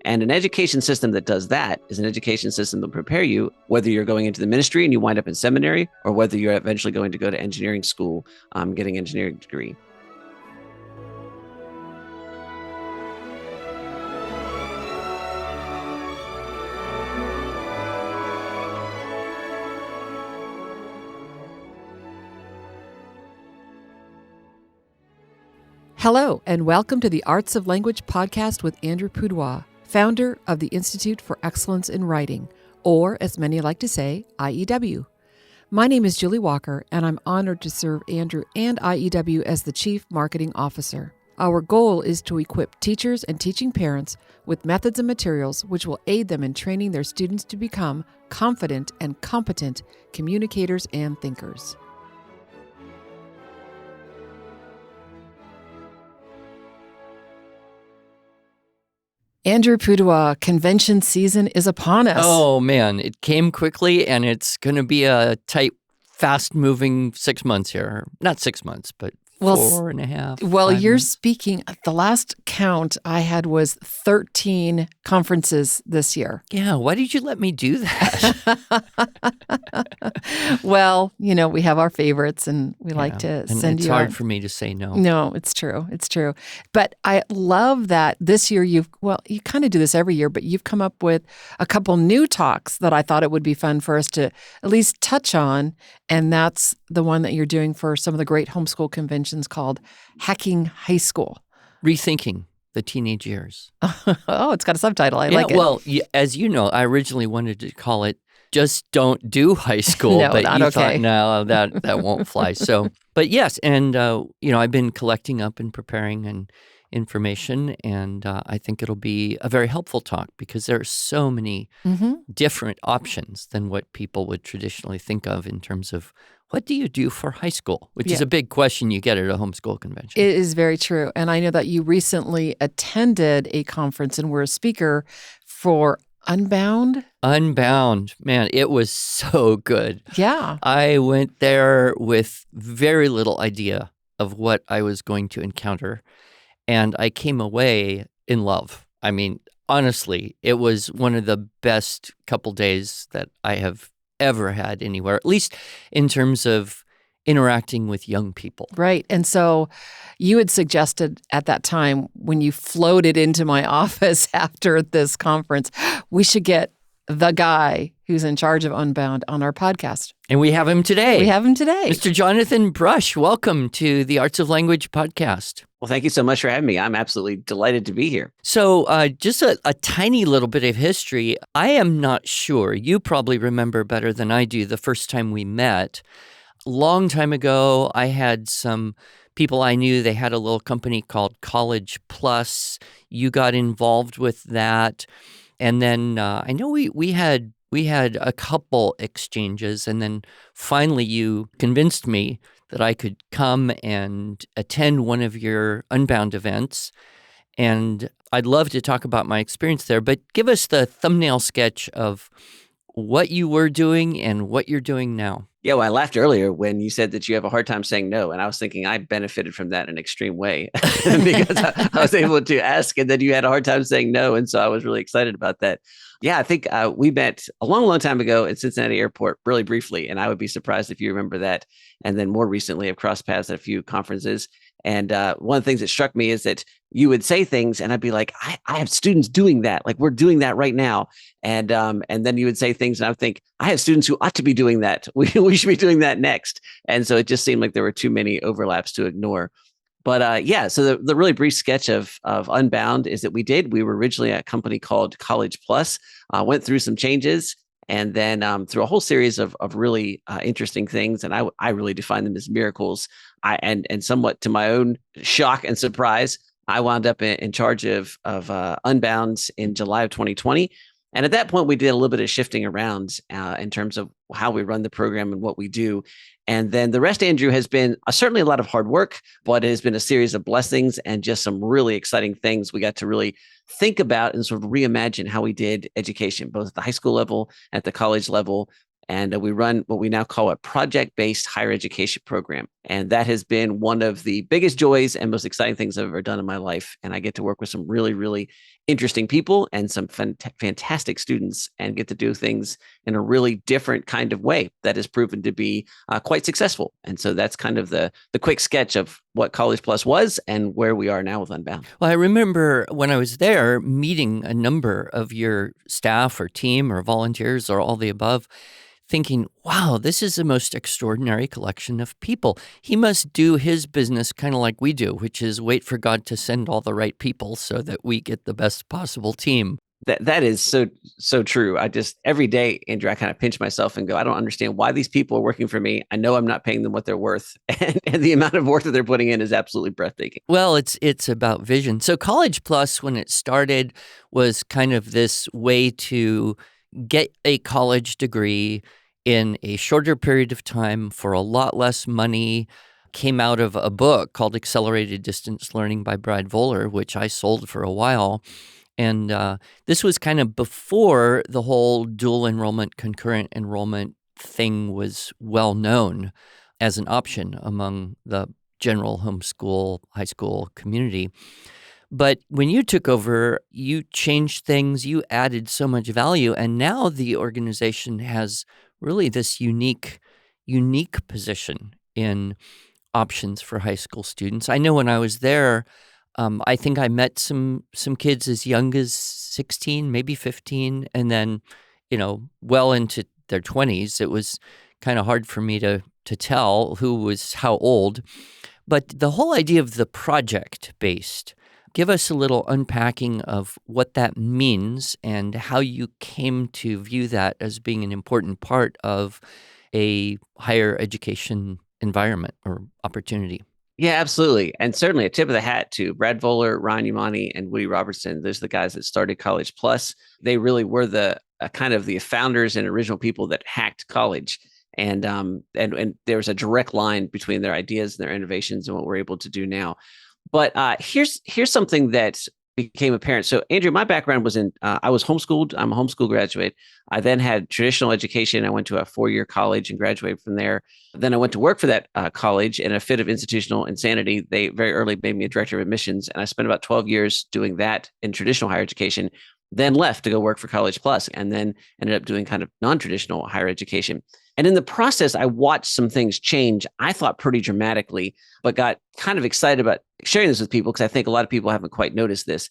And an education system that does that is an education system that will prepare you, whether you're going into the ministry and you wind up in seminary, or whether you're eventually going to go to engineering school, getting an engineering degree. Hello, and welcome to the Arts of Language podcast with Andrew Pudewa, founder of the Institute for Excellence in Writing, or as many like to say, IEW. My name is Julie Walker, and I'm honored to serve Andrew and IEW as the Chief Marketing Officer. Our goal is to equip teachers and teaching parents with methods and materials which will aid them in training their students to become confident and competent communicators and thinkers. Andrew Pudewa, convention season is upon us. Oh, man. It came quickly, and it's going to be a tight, fast-moving 6 months here. Not 6 months, but 4.5. Well, you're months. speaking, the last count I had was 13 conferences this year. Yeah, why did you let me do that? Well, we have our favorites, and we like to and send it's you hard out. for me to say no. No, it's true. It's true. But I love that this year you kind of do this every year, but you've come up with a couple new talks that I thought it would be fun for us to at least touch on. And that's the one that you're doing for some of the great homeschool conventions called Hacking High School. Rethinking the teenage years. Oh, it's got a subtitle. I like it. Well, as you know, I originally wanted to call it Just Don't Do High School, No, but not you okay. thought, no, that won't fly. So, but yes, and I've been collecting up and preparing and information, and I think it'll be a very helpful talk because there are so many different options than what people would traditionally think of in terms of what do you do for high school, which is a big question you get at a homeschool convention. It is very true. And I know that you recently attended a conference and were a speaker for Unbound. Unbound, man, it was so good. Yeah. I went there with very little idea of what I was going to encounter, and I came away in love. I mean, honestly, it was one of the best couple days that I have ever had anywhere, at least in terms of interacting with young people. Right. And so you had suggested at that time when you floated into my office after this conference, we should get the guy who's in charge of Unbound on our podcast. And we have him today. Mr. Mr. Jonathan Brush, welcome to the Arts of Language podcast. Well, thank you so much for having me. I'm absolutely delighted to be here. So just a tiny little bit of history. I am not sure. You probably remember better than I do the first time we met. Long time ago, I had some people I knew. They had a little company called College Plus. You got involved with that. And then I know we had a couple exchanges, and then finally you convinced me that I could come and attend one of your Unbound events. And I'd love to talk about my experience there, but give us the thumbnail sketch of what you were doing and what you're doing now. Yeah, well, I laughed earlier when you said that you have a hard time saying no. And I was thinking I benefited from that in an extreme way because I was able to ask and then you had a hard time saying no. And so I was really excited about that. Yeah, I think we met a long, long time ago at Cincinnati Airport, really briefly. And I would be surprised if you remember that. And then more recently, I've crossed paths at a few conferences. And one of the things that struck me is that you would say things and I'd be like, I have students doing that. Like we're doing that right now. And then you would say things and I would think, I have students who ought to be doing that. We should be doing that next. And so it just seemed like there were too many overlaps to ignore. But so the really brief sketch of Unbound is that we were originally a company called College Plus, went through some changes and then through a whole series of really interesting things. And I really define them as miracles. And somewhat to my own shock and surprise, I wound up in charge of Unbound in July of 2020. And at that point, we did a little bit of shifting around in terms of how we run the program and what we do. And then the rest, Andrew, has been certainly a lot of hard work, but it has been a series of blessings and just some really exciting things we got to really think about and sort of reimagine how we did education, both at the high school level, at the college level. And we run what we now call a project-based higher education program. And that has been one of the biggest joys and most exciting things I've ever done in my life. And I get to work with some really, really interesting people and some fantastic students and get to do things in a really different kind of way that has proven to be quite successful. And so that's kind of the quick sketch of what College Plus was and where we are now with Unbound. Well, I remember when I was there meeting a number of your staff or team or volunteers or all the above, thinking, wow, this is the most extraordinary collection of people. He must do his business kind of like we do, which is wait for God to send all the right people so that we get the best possible team. That is so true. I just every day, Andrew, I kind of pinch myself and go, I don't understand why these people are working for me. I know I'm not paying them what they're worth, and the amount of work that they're putting in is absolutely breathtaking. Well, it's about vision. So College Plus, when it started, was kind of this way to get a college degree in a shorter period of time for a lot less money. Came out of a book called Accelerated Distance Learning by Brad Voller, which I sold for a while. And this was kind of before the whole dual enrollment, concurrent enrollment thing was well known as an option among the general homeschool, high school community. But when you took over, you changed things, you added so much value, and now the organization has really this unique position in options for high school students. I know when I was there, I think I met some kids as young as 16, maybe 15, and then, well into their 20s. It was kind of hard for me to tell who was how old. But the whole idea of the project-based, give us a little unpacking of what that means and how you came to view that as being an important part of a higher education environment or opportunity. Yeah, absolutely. And certainly a tip of the hat to Brad Voller, Ryan Umani, and Woody Robertson. Those are the guys that started College Plus. They really were the kind of the founders and original people that hacked college. And there was a direct line between their ideas and their innovations and what we're able to do now. But here's something that became apparent. So, Andrew, my background was I was homeschooled. I'm a homeschool graduate. I then had traditional education. I went to a 4-year college and graduated from there. Then I went to work for that college. In a fit of institutional insanity, they very early made me a director of admissions. And I spent about 12 years doing that in traditional higher education, then left to go work for College Plus, and then ended up doing kind of non-traditional higher education. And in the process, I watched some things change, I thought pretty dramatically, but got kind of excited about sharing this with people because I think a lot of people haven't quite noticed this.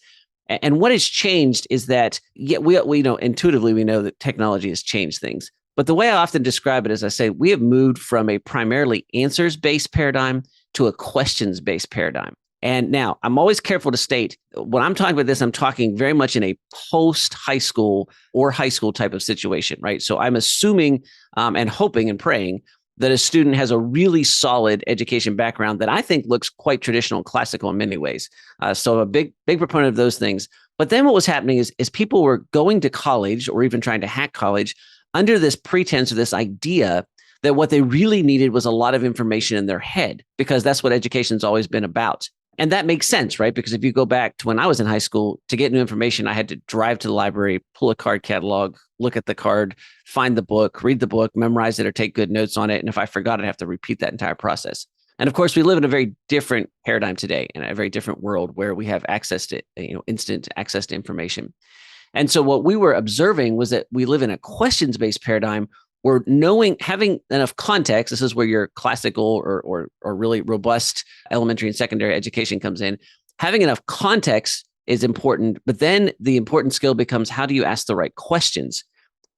And what has changed is that we know intuitively, we know that technology has changed things. But the way I often describe it is I say, we have moved from a primarily answers-based paradigm to a questions-based paradigm. And now I'm always careful to state when I'm talking about this, I'm talking very much in a post-high school or high school type of situation, right? So I'm assuming and hoping and praying that a student has a really solid education background that I think looks quite traditional and classical in many ways. So I'm a big proponent of those things. But then what was happening is people were going to college or even trying to hack college under this pretense or this idea that what they really needed was a lot of information in their head, because that's what education's always been about. And that makes sense, right? Because if you go back to when I was in high school, to get new information, I had to drive to the library, pull a card catalog, look at the card, find the book, read the book, memorize it, or take good notes on it. And if I forgot, I'd have to repeat that entire process. And of course, we live in a very different paradigm today, in a very different world where we have access to, instant access to information. And so what we were observing was that we live in a questions-based paradigm where having enough context, this is where your classical or really robust elementary and secondary education comes in. Having enough context is important, but then the important skill becomes, how do you ask the right questions?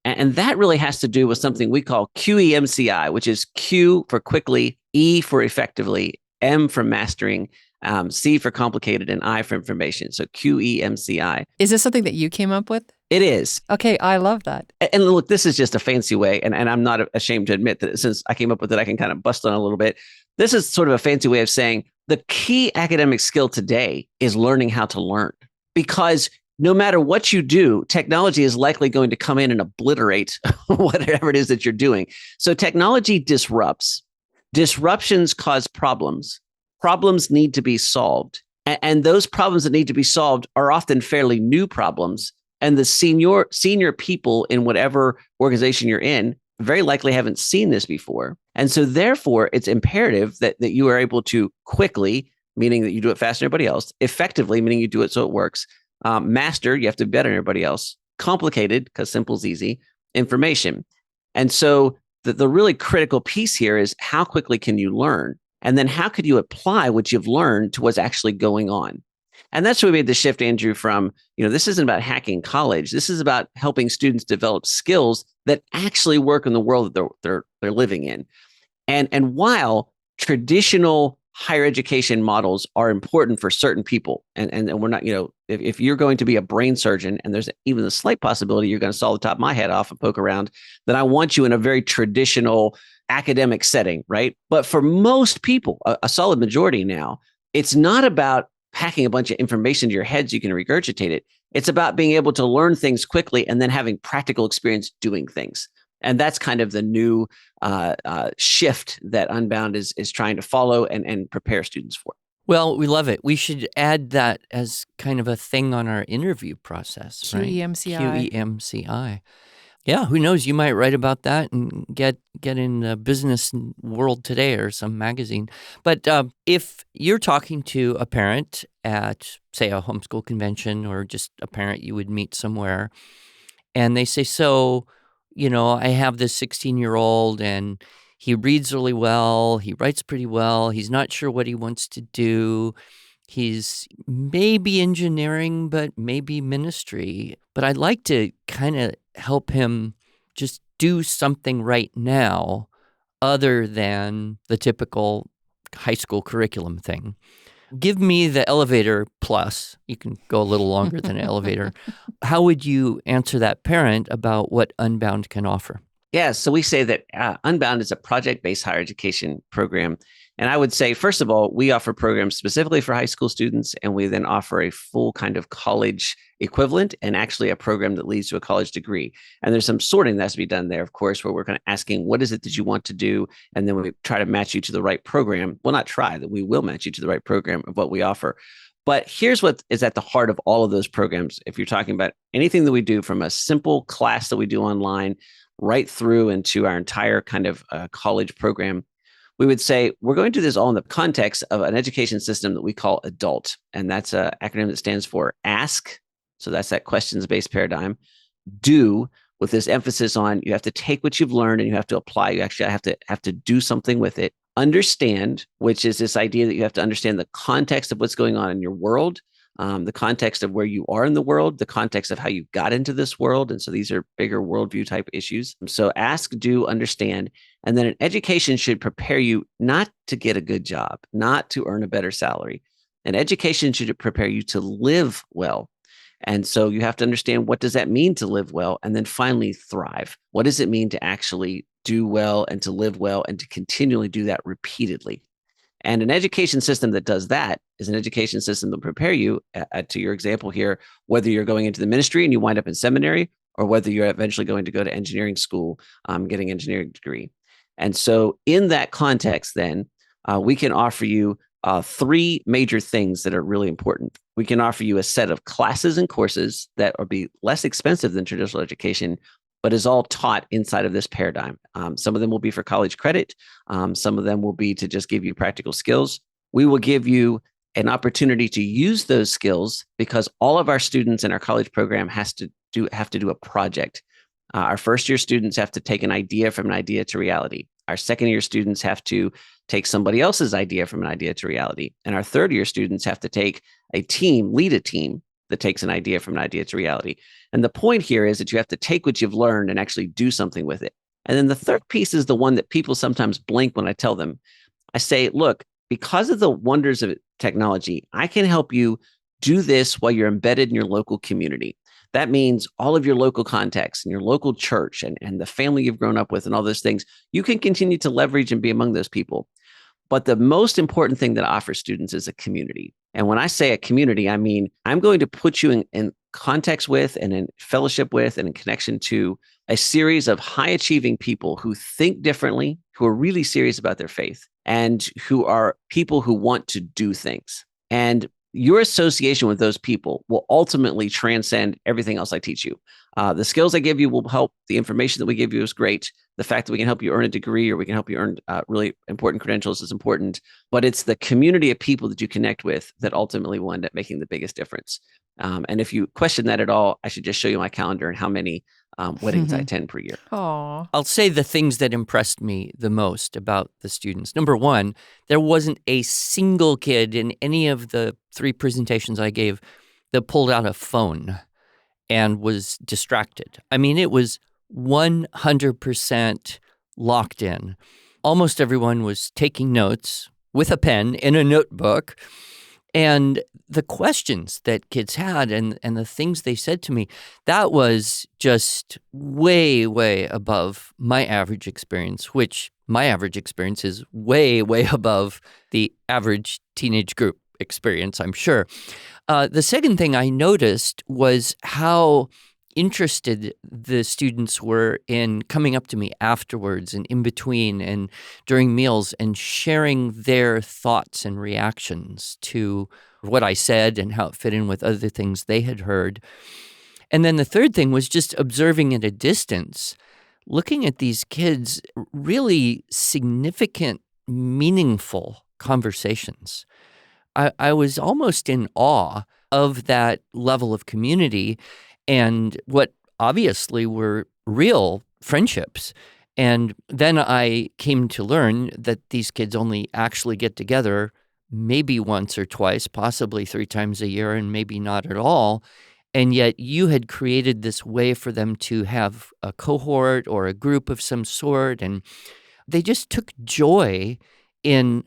And that really has to do with something we call QEMCI, which is Q for quickly, E for effectively, M for mastering, C for complicated, and I for information. So QEMCI. Is this something that you came up with? It is. Okay, I love that. And look, this is just a fancy way, and I'm not ashamed to admit that since I came up with it, I can kind of bust on it a little bit. This is sort of a fancy way of saying the key academic skill today is learning how to learn. Because no matter what you do, technology is likely going to come in and obliterate whatever it is that you're doing. So technology disrupts. Disruptions cause problems. Problems need to be solved. And those problems that need to be solved are often fairly new problems. And the senior people in whatever organization you're in very likely haven't seen this before. And so therefore, it's imperative that you are able to quickly, meaning that you do it faster than everybody else, effectively, meaning you do it so it works, master, you have to be better than everybody else, complicated, because simple is easy, information. And so the really critical piece here is how quickly can you learn? And then how could you apply what you've learned to what's actually going on? And that's where we made the shift, Andrew, from, this isn't about hacking college. This is about helping students develop skills that actually work in the world that they're living in. And while traditional higher education models are important for certain people, and we're not, if you're going to be a brain surgeon and there's even a slight possibility you're going to saw the top of my head off and poke around, then I want you in a very traditional academic setting, right? But for most people, a solid majority now, it's not about packing a bunch of information to your head so you can regurgitate it. It's about being able to learn things quickly and then having practical experience doing things. And that's kind of the new shift that Unbound is trying to follow and prepare students for. Well, we love it. We should add that as kind of a thing on our interview process, right? QEMCI. QEMCI. Yeah, who knows? You might write about that and get in the Business World Today or some magazine. But if you're talking to a parent at, say, a homeschool convention or just a parent you would meet somewhere, and they say, so, I have this 16-year-old and he reads really well, he writes pretty well, he's not sure what he wants to do. He's maybe engineering, but maybe ministry. But I'd like to kind of help him just do something right now other than the typical high school curriculum thing. Give me the elevator plus. You can go a little longer than an elevator. How would you answer that parent about what Unbound can offer? Yeah, so we say that Unbound is a project-based higher education program. And I would say, first of all, we offer programs specifically for high school students, and we then offer a full kind of college equivalent and actually a program that leads to a college degree. And there's some sorting that has to be done there, of course, where we're kind of asking, what is it that you want to do? And then we try to match you to the right program. Well, not try, that we will match you to the right program of what we offer. But here's what is at the heart of all of those programs. If you're talking about anything that we do, from a simple class that we do online right through into our entire kind of college program, we would say we're going to do this all in the context of an education system that we call ADULT. And that's an acronym that stands for ASK. So that's that questions-based paradigm. Do, with this emphasis on you have to take what you've learned and you have to apply. You actually have to do something with it. Understand, which is this idea that you have to understand the context of what's going on in your world, the context of where you are in the world, the context of how you got into this world. And so these are bigger worldview type issues. So ask, do, understand. And then an education should prepare you not to get a good job, not to earn a better salary. An education should prepare you to live well. And so you have to understand, what does that mean to live well? And then finally, thrive. What does it mean to actually do well and to live well and to continually do that repeatedly? And an education system that does that is an education system that will prepare you, to your example here, whether you're going into the ministry and you wind up in seminary, or whether you're eventually going to go to engineering school, getting an engineering degree. And so in that context, then, we can offer you three major things that are really important. We can offer you a set of classes and courses that will be less expensive than traditional education, but is all taught inside of this paradigm. Some of them will be for college credit. Some of them will be to just give you practical skills. We will give you an opportunity to use those skills, because all of our students in our college program have to do a project. Our first year students have to take an idea from an idea to reality. Our second year students have to take somebody else's idea from an idea to reality. And our third year students have to lead a team that takes an idea from an idea to reality. And the point here is that you have to take what you've learned and actually do something with it. And then the third piece is the one that people sometimes blink when I tell them. I say, look, because of the wonders of technology, I can help you do this while you're embedded in your local community. That means all of your local contacts and your local church and the family you've grown up with and all those things, you can continue to leverage and be among those people. But the most important thing that I offer students is a community. And when I say a community, I mean, I'm going to put you in context with and in fellowship with and in connection to a series of high achieving people who think differently, who are really serious about their faith, and who are people who want to do things. And your association with those people will ultimately transcend everything else I teach you. The skills I give you will help. The information that we give you is great. The fact that we can help you earn a degree or we can help you earn really important credentials is important. But it's the community of people that you connect with that ultimately will end up making the biggest difference. And if you question that at all, I should just show you my calendar and how many weddings I attend per year. Aw. I'll say the things that impressed me the most about the students. Number one, there wasn't a single kid in any of the 3 presentations I gave that pulled out a phone and was distracted. I mean, it was 100% locked in. Almost everyone was taking notes with a pen in a notebook. And the questions that kids had and the things they said to me, that was just way, way above my average experience, which my average experience is way, way above the average teenage group experience, I'm sure. The second thing I noticed was how interested the students were in coming up to me afterwards and in between and during meals and sharing their thoughts and reactions to what I said and how it fit in with other things they had heard. And then the third thing was just observing at a distance, looking at these kids' really significant, meaningful conversations. I was almost in awe of that level of community and what obviously were real friendships. And then I came to learn that these kids only actually get together maybe once or twice, possibly 3 times a year, and maybe not at all. And yet you had created this way for them to have a cohort or a group of some sort. And they just took joy in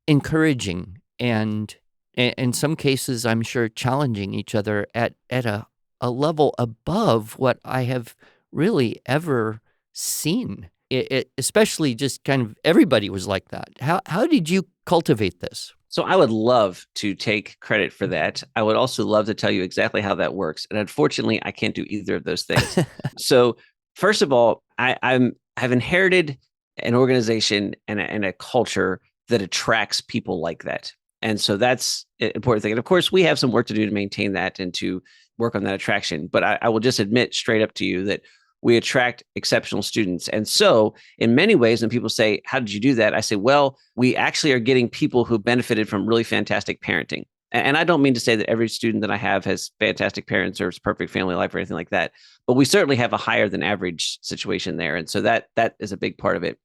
encouraging and in some cases, I'm sure, challenging each other at a level above what I have really ever seen. Especially just kind of everybody was like that. How did you cultivate this? So I would love to take credit for that. I would also love to tell you exactly how that works. And unfortunately, I can't do either of those things. So first of all, I've inherited an organization and a culture that attracts people like that. And so that's an important thing. And of course, we have some work to do to maintain that and to work on that attraction. But I will just admit straight up to you that we attract exceptional students. And so in many ways, when people say, how did you do that? I say, well, we actually are getting people who benefited from really fantastic parenting. And I don't mean to say that every student that I have has fantastic parents or perfect family life or anything like that, but we certainly have a higher than average situation there. And so that is a big part of it.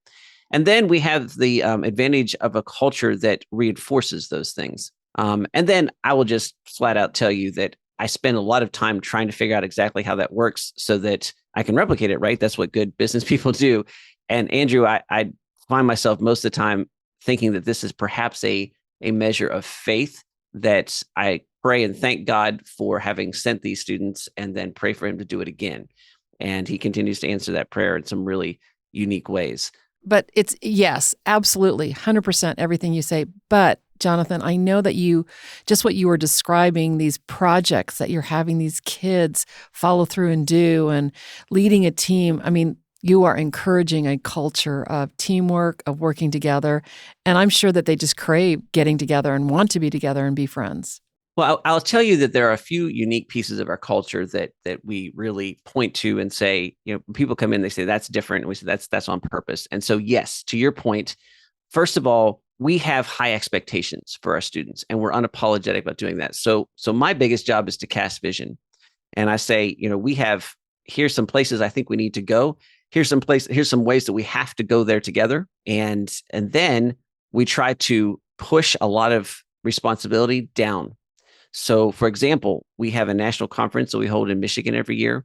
And then we have the advantage of a culture that reinforces those things. And then I will just flat out tell you that I spend a lot of time trying to figure out exactly how that works so that I can replicate it, right? That's what good business people do. And Andrew, I find myself most of the time thinking that this is perhaps a measure of faith that I pray and thank God for having sent these students and then pray for him to do it again. And he continues to answer that prayer in some really unique ways. But it's, yes, absolutely, 100% everything you say. But Jonathan, I know that just what you were describing, these projects that you're having these kids follow through and do and leading a team, I mean, you are encouraging a culture of teamwork, of working together. And I'm sure that they just crave getting together and want to be together and be friends. Well, I'll tell you that there are a few unique pieces of our culture that we really point to and say, when people come in, they say that's different. And we say that's on purpose. And so, yes, to your point, first of all, we have high expectations for our students and we're unapologetic about doing that. So my biggest job is to cast vision. And I say, here's some places I think we need to go. Here's some ways that we have to go there together. And then we try to push a lot of responsibility down. So, for example, we have a national conference that we hold in Michigan every year.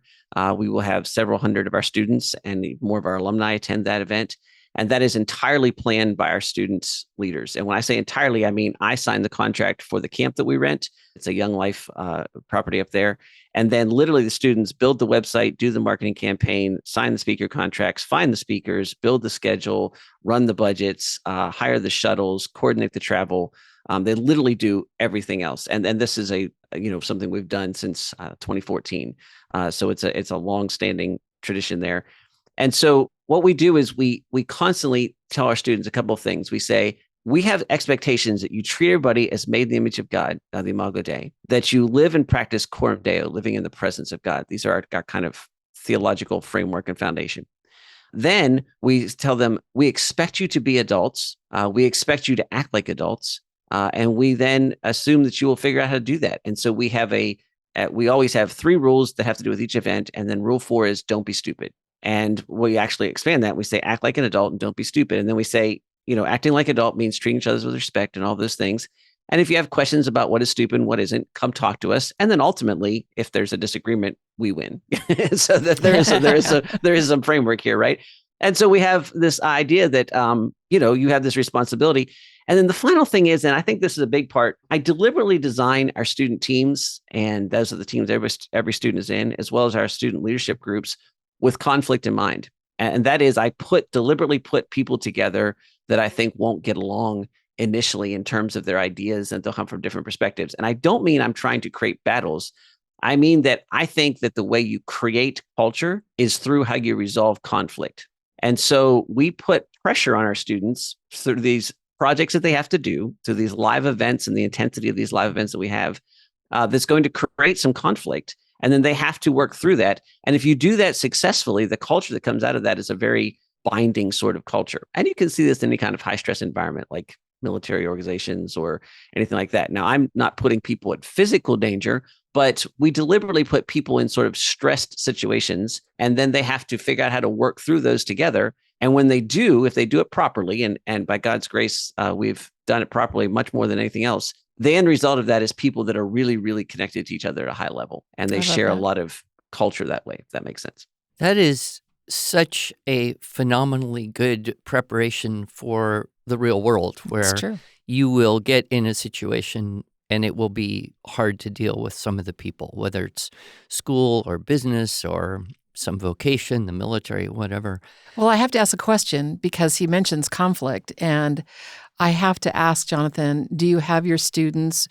We will have several hundred of our students and more of our alumni attend that event. And that is entirely planned by our students' leaders. And when I say entirely, I mean, I signed the contract for the camp that we rent. It's a Young Life property up there. And then literally the students build the website, do the marketing campaign, sign the speaker contracts, find the speakers, build the schedule, run the budgets, hire the shuttles, coordinate the travel. They literally do everything else. And this is something we've done since 2014. So it's a long-standing tradition there. And so what we do is we constantly tell our students a couple of things. We say, we have expectations that you treat everybody as made in the image of God, the Imago Dei, that you live and practice coram Deo, living in the presence of God. These are our kind of theological framework and foundation. Then we tell them, we expect you to be adults. We expect you to act like adults. And we then assume that you will figure out how to do that. And so we have we always have 3 rules that have to do with each event. And then rule 4 is don't be stupid. And we actually expand that. We say, act like an adult and don't be stupid. And then we say, acting like adult means treating each other with respect and all those things. And if you have questions about what is stupid and what isn't, come talk to us. And then ultimately, if there's a disagreement, we win. So that there is some framework here, right? And so we have this idea that you have this responsibility. And then the final thing is, and I think this is a big part, I deliberately design our student teams, and those are the teams every student is in, as well as our student leadership groups, with conflict in mind. And that is, I deliberately put people together that I think won't get along initially in terms of their ideas, and they'll come from different perspectives. And I don't mean I'm trying to create battles. I mean that I think that the way you create culture is through how you resolve conflict. And so we put pressure on our students through these projects that they have to do, through these live events and the intensity of these live events that we have, that's going to create some conflict. And then they have to work through that. And if you do that successfully, the culture that comes out of that is a very binding sort of culture. And you can see this in any kind of high stress environment like military organizations or anything like that. Now, I'm not putting people at physical danger, but we deliberately put people in sort of stressed situations, and then they have to figure out how to work through those together. And when they do, if they do it properly, and by God's grace, we've done it properly much more than anything else, the end result of that is people that are really, really connected to each other at a high level, and they share a lot of culture that way, if that makes sense. That is such a phenomenally good preparation for the real world, where you will get in a situation and it will be hard to deal with some of the people, whether it's school or business or some vocation, the military, whatever. Well, I have to ask a question because he mentions conflict, and I have to ask, Jonathan, do you have your students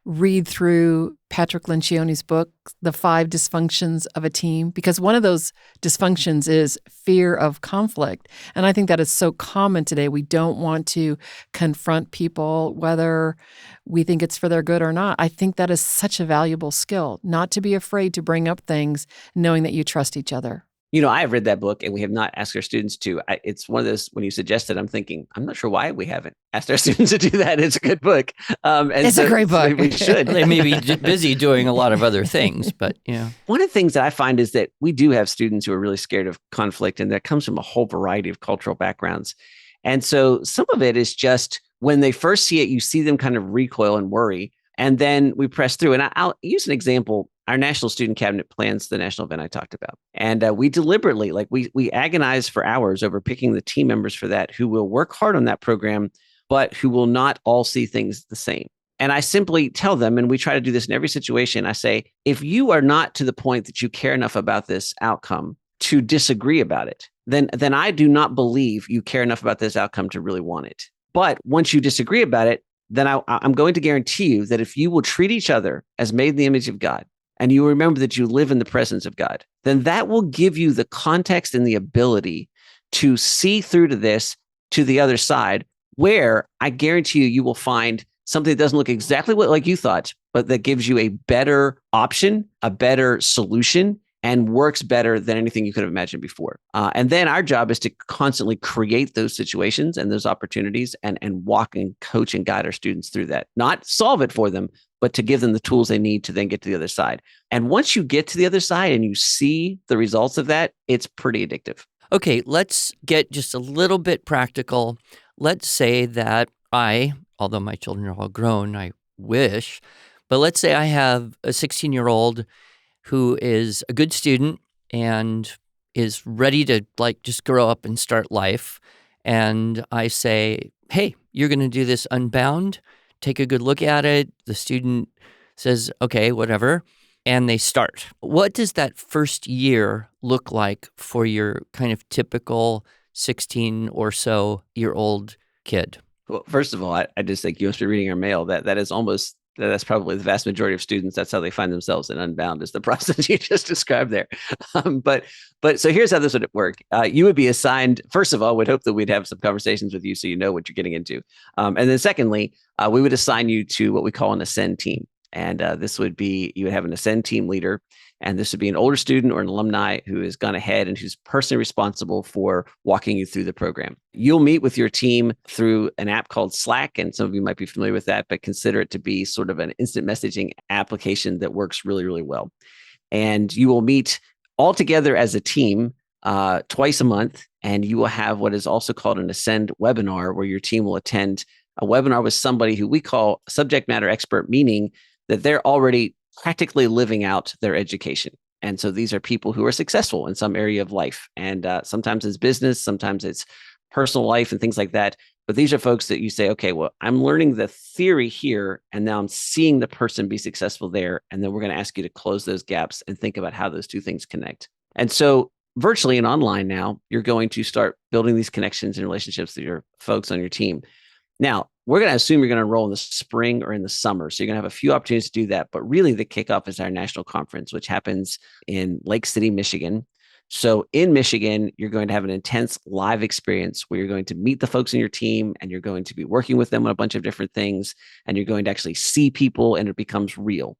read through Patrick Lencioni's book, The 5 Dysfunctions of a Team? Because one of those dysfunctions is fear of conflict. And I think that is so common today. We don't want to confront people, whether we think it's for their good or not. I think that is such a valuable skill, not to be afraid to bring up things, knowing that you trust each other. I have read that book, and we have not asked our students to. It's one of those, when you suggested, I'm thinking, I'm not sure why we haven't asked our students to do that. It's a good book. It's a great book. We should. They may be busy doing a lot of other things, but yeah. One of the things that I find is that we do have students who are really scared of conflict, and that comes from a whole variety of cultural backgrounds. And so some of it is just when they first see it, you see them kind of recoil and worry, and then we press through. And I'll use an example. Our National Student Cabinet plans the national event I talked about. And we deliberately, we agonize for hours over picking the team members for that, who will work hard on that program, but who will not all see things the same. And I simply tell them, and we try to do this in every situation, I say, if you are not to the point that you care enough about this outcome to disagree about it, then I do not believe you care enough about this outcome to really want it. But once you disagree about it, then I'm going to guarantee you that if you will treat each other as made in the image of God, and you remember that you live in the presence of God, then that will give you the context and the ability to see through to this, to the other side, where I guarantee you will find something that doesn't look exactly like you thought, but that gives you a better option, a better solution, and works better than anything you could have imagined before. And then our job is to constantly create those situations and those opportunities, and walk and coach and guide our students through that. Not solve it for them, but to give them the tools they need to then get to the other side. And once you get to the other side and you see the results of that, it's pretty addictive. Okay, let's get just a little bit practical. Let's say that although my children are all grown, I wish, but let's say I have a 16-year-old who is a good student and is ready to just grow up and start life. And I say, hey, you're going to do this Unbound. Take a good look at it. The student says, okay, whatever. And they start. What does that first year look like for your kind of typical 16 or so year old kid? Well, first of all, I just think you must be reading our mail. That is almost that's probably the vast majority of students. That's how they find themselves in Unbound, is the process you just described there. But so here's how this would work. You would be assigned, first of all, we'd hope that we'd have some conversations with you so you know what you're getting into. And then secondly, we would assign you to what we call an Ascend team. And this would be, you would have an Ascend team leader. And this would be an older student or an alumni who has gone ahead and who's personally responsible for walking you through the program. You'll meet with your team through an app called Slack, and some of you might be familiar with that, but consider it to be sort of an instant messaging application that works really, really well. And you will meet all together as a team twice a month, and you will have what is also called an Ascend webinar, where your team will attend a webinar with somebody who we call subject matter expert, meaning that they're already practically living out their education. And so these are people who are successful in some area of life. And sometimes it's business, sometimes it's personal life and things like that. But these are folks that you say, okay, well, I'm learning the theory here, and now I'm seeing the person be successful there. And then we're going to ask you to close those gaps and think about how those two things connect. And so virtually and online now, you're going to start building these connections and relationships with your folks on your team. Now, we're going to assume you're going to enroll in the spring or in the summer. So you're going to have a few opportunities to do that. But really, the kickoff is our national conference, which happens in Lake City, Michigan. So in Michigan, you're going to have an intense live experience where you're going to meet the folks in your team, and you're going to be working with them on a bunch of different things, and you're going to actually see people, and it becomes real.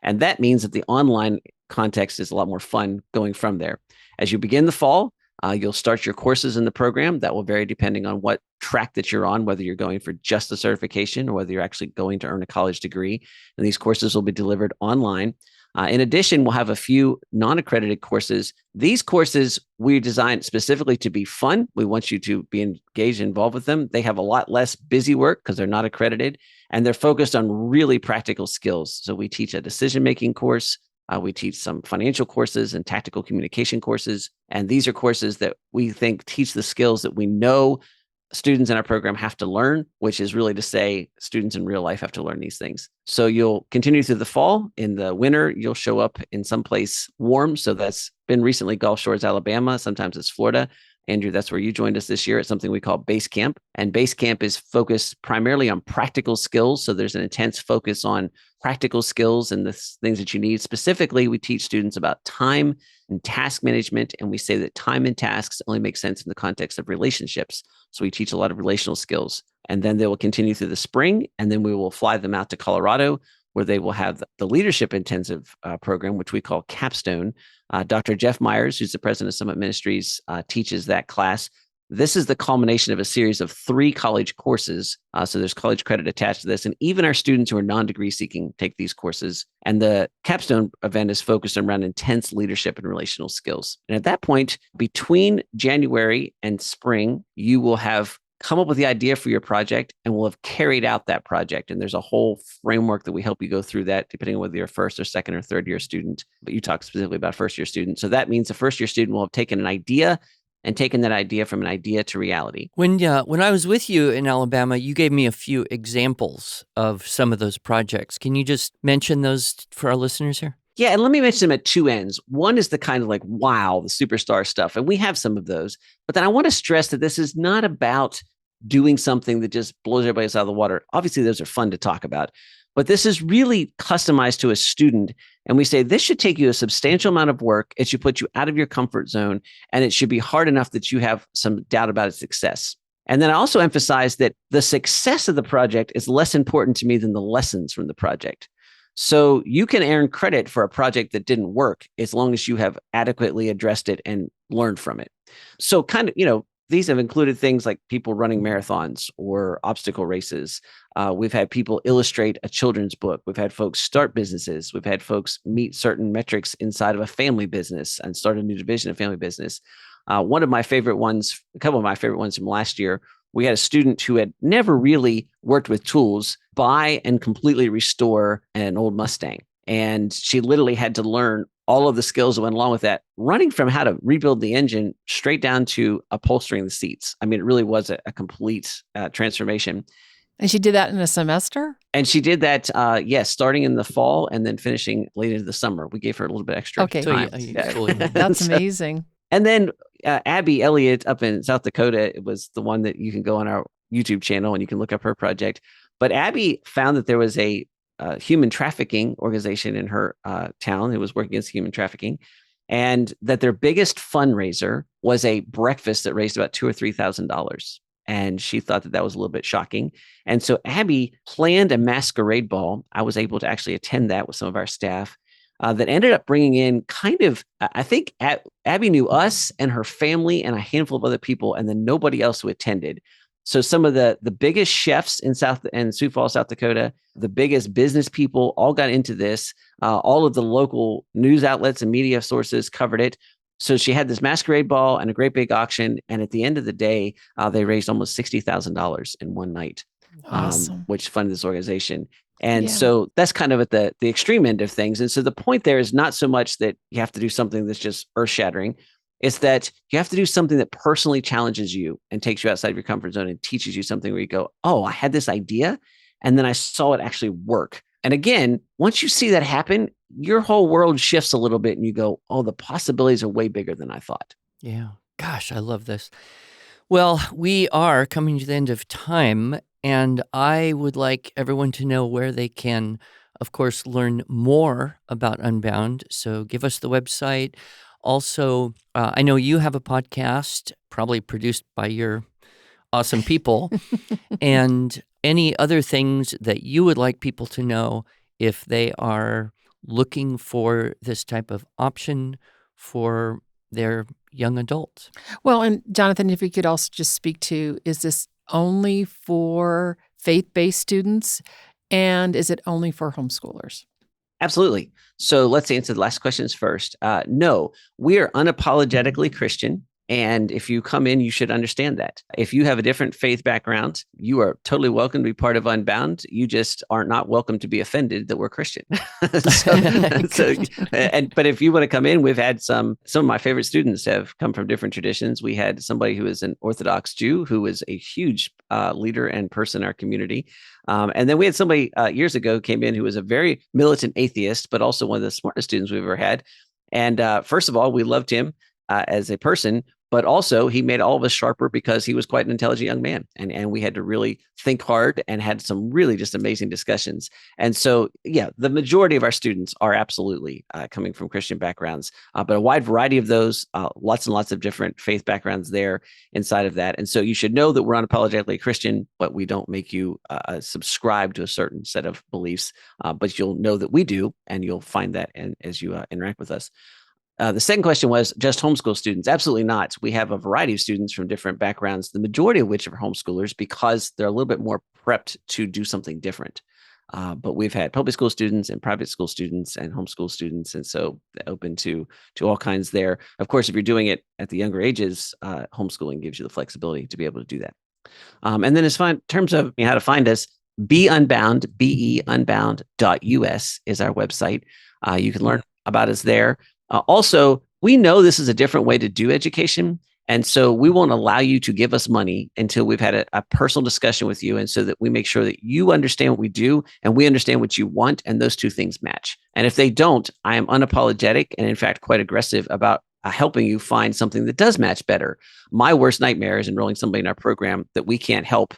And that means that the online context is a lot more fun going from there. As you begin the fall, you'll start your courses in the program. That will vary depending on what track that you're on, whether you're going for just a certification or whether you're actually going to earn a college degree. And these courses will be delivered online. In addition, we'll have a few non-accredited courses. These courses we designed specifically to be fun. We want you to be engaged and involved with them. They have a lot less busy work because they're not accredited, and they're focused on really practical skills. So we teach a decision-making course. We teach some financial courses and tactical communication courses. And these are courses that we think teach the skills that we know students in our program have to learn, which is really to say students in real life have to learn these things. So you'll continue through the fall. In the winter, you'll show up in some place warm. So that's been recently Gulf Shores, Alabama. Sometimes it's Florida. Andrew, that's where you joined us this year at something we call Base Camp. And Base Camp is focused primarily on practical skills. So there's an intense focus on practical skills and the things that you need. Specifically, we teach students about time and task management. And we say that time and tasks only make sense in the context of relationships. So we teach a lot of relational skills. And then they will continue through the spring. And then we will fly them out to Colorado, where they will have the leadership intensive program, which we call Capstone. Dr. Jeff Myers, who's the president of Summit Ministries, teaches that class. This is the culmination of a series of 3 college courses. So there's college credit attached to this. And even our students who are non-degree seeking take these courses. And the Capstone event is focused around intense leadership and relational skills. And at that point, between January and spring, you will have come up with the idea for your project, and we'll have carried out that project. And there's a whole framework that we help you go through that, depending on whether you're a first or second or third year student. But you talk specifically about first year students. So that means the first year student will have taken an idea and taken that idea from an idea to reality. When I was with you in Alabama, you gave me a few examples of some of those projects. Can you just mention those for our listeners here? Yeah, and let me mention them at two ends. One is the kind of like, wow, the superstar stuff. And we have some of those. But then I want to stress that this is not about doing something that just blows everybody else out of the water. Obviously, those are fun to talk about. But this is really customized to a student. And we say this should take you a substantial amount of work. It should put you out of your comfort zone. And it should be hard enough that you have some doubt about its success. And then I also emphasize that the success of the project is less important to me than the lessons from the project. So you can earn credit for a project that didn't work as long as you have adequately addressed it and learned from it. So kind of, these have included things like people running marathons or obstacle races. We've had people illustrate a children's book. We've had folks start businesses. We've had folks meet certain metrics inside of a family business and start a new division of family business. A couple of my favorite ones from last year, we had a student who had never really worked with tools buy and completely restore an old Mustang. And she literally had to learn all of the skills that went along with that, running from how to rebuild the engine straight down to upholstering the seats. I mean, it really was a complete transformation. And she did that in a semester? And she did that, yes, starting in the fall and then finishing late into the summer. We gave her a little bit extra time. That's amazing. And then Abby Elliott up in South Dakota was the one that you can go on our YouTube channel and you can look up her project. But Abby found that there was a human trafficking organization in her town who was working against human trafficking, and that their biggest fundraiser was a breakfast that raised about $2,000 or $3,000. And she thought that was a little bit shocking. And so Abby planned a masquerade ball. I was able to actually attend that with some of our staff. That ended up bringing in I think Abby knew us and her family and a handful of other people, and then nobody else who attended. So some of the biggest chefs in Sioux Falls, South Dakota, the biggest business people all got into this. All of the local news outlets and media sources covered it. So she had this masquerade ball and a great big auction. And at the end of the day, they raised almost $60,000 in one night, Awesome. which funded this organization. And so that's kind of at the extreme end of things. And so the point there is not so much that you have to do something that's just earth shattering. It's that you have to do something that personally challenges you and takes you outside of your comfort zone and teaches you something where you go, oh, I had this idea and then I saw it actually work. And again, once you see that happen, your whole world shifts a little bit and you go, oh, the possibilities are way bigger than I thought. Yeah. Gosh, I love this. Well, we are coming to the end of time, and I would like everyone to know where they can, of course, learn more about Unbound. So give us the website. Also, I know you have a podcast, probably produced by your awesome people, and any other things that you would like people to know if they are looking for this type of option for their young adults. Well, and Jonathan, if you could also just speak to, is this only for faith-based students, and is it only for homeschoolers? Absolutely. So let's answer the last questions first. No, we are unapologetically Christian. And if you come in, you should understand that. If you have a different faith background, you are totally welcome to be part of Unbound. You just are not welcome to be offended that we're Christian. But if you want to come in, we've had some of my favorite students have come from different traditions. We had somebody who is an Orthodox Jew who was a huge leader and person in our community. And then we had somebody years ago came in who was a very militant atheist, but also one of the smartest students we've ever had. And first of all, we loved him as a person, but also he made all of us sharper because he was quite an intelligent young man. And we had to really think hard and had some really just amazing discussions. And so, yeah, the majority of our students are absolutely coming from Christian backgrounds, but a wide variety of those, lots and lots of different faith backgrounds there inside of that. And so you should know that we're unapologetically Christian, but we don't make you subscribe to a certain set of beliefs, but you'll know that we do, and you'll find that as you interact with us. The second question was just homeschool students. Absolutely not. We have a variety of students from different backgrounds, the majority of which are homeschoolers because they're a little bit more prepped to do something different. But we've had public school students and private school students and homeschool students. And so open to all kinds there. Of course, if you're doing it at the younger ages, homeschooling gives you the flexibility to be able to do that. And then in terms of how to find us, Be Unbound, beunbound.us is our website. You can learn about us there. Also, we know this is a different way to do education. And so we won't allow you to give us money until we've had a personal discussion with you. And so that we make sure that you understand what we do and we understand what you want. And those two things match. And if they don't, I am unapologetic and in fact, quite aggressive about helping you find something that does match better. My worst nightmare is enrolling somebody in our program that we can't help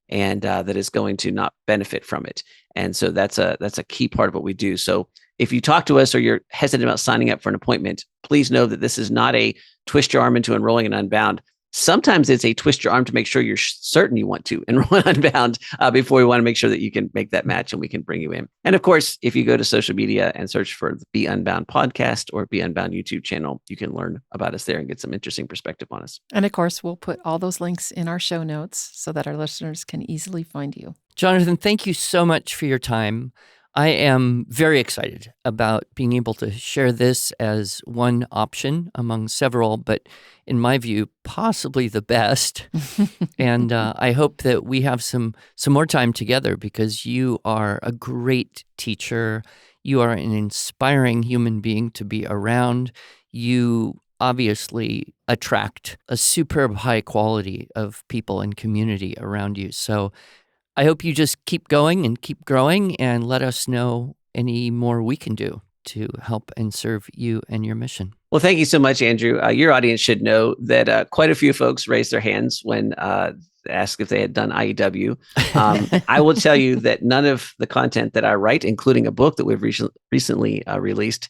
and that is going to not benefit from it. And so that's a key part of what we do. So if you talk to us or you're hesitant about signing up for an appointment, please know that this is not a twist your arm into enrolling in Unbound. Sometimes it's a twist your arm to make sure you're certain you want to enroll in Unbound before we want to make sure that you can make that match and we can bring you in. And of course, if you go to social media and search for the Be Unbound podcast or Be Unbound YouTube channel, you can learn about us there and get some interesting perspective on us. And of course, we'll put all those links in our show notes so that our listeners can easily find you. Jonathan, thank you so much for your time. I am very excited about being able to share this as one option among several, but in my view, possibly the best. And I hope that we have some more time together because you are a great teacher. You are an inspiring human being to be around. You obviously attract a superb high quality of people and community around you. So I hope you just keep going and keep growing and let us know any more we can do. to help and serve you and your mission. Well, thank you so much, Andrew. Your audience should know that quite a few folks raised their hands when asked if they had done IEW. I will tell you that none of the content that I write, including a book that we've recently released,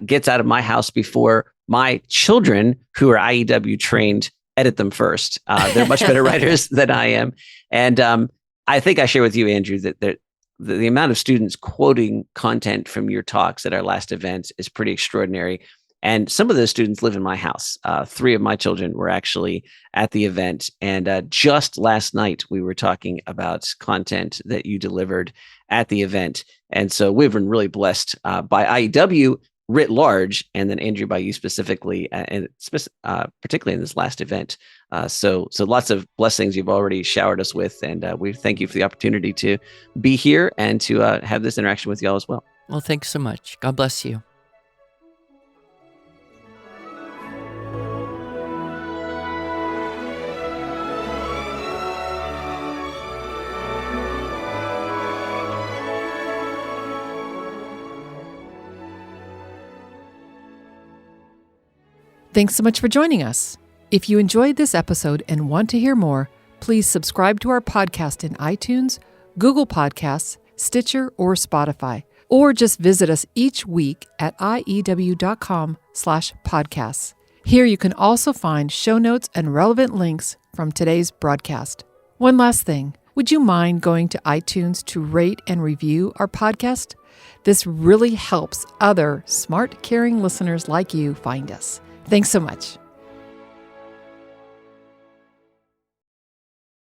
gets out of my house before my children, who are IEW trained, edit them first. They're much better writers than I am. And I think I share with you, Andrew, that the amount of students quoting content from your talks at our last event is pretty extraordinary. And some of those students live in my house. 3 of my children were actually at the event. And just last night, we were talking about content that you delivered at the event. And so we've been really blessed by IEW writ large, and then Andrew, by you specifically, and particularly in this last event. So lots of blessings you've already showered us with. And we thank you for the opportunity to be here and to have this interaction with y'all as well. Well, thanks so much. God bless you. Thanks so much for joining us. If you enjoyed this episode and want to hear more, please subscribe to our podcast in iTunes, Google Podcasts, Stitcher, or Spotify, or just visit us each week at iew.com/podcasts. Here you can also find show notes and relevant links from today's broadcast. One last thing, would you mind going to iTunes to rate and review our podcast? This really helps other smart, caring listeners like you find us. Thanks so much.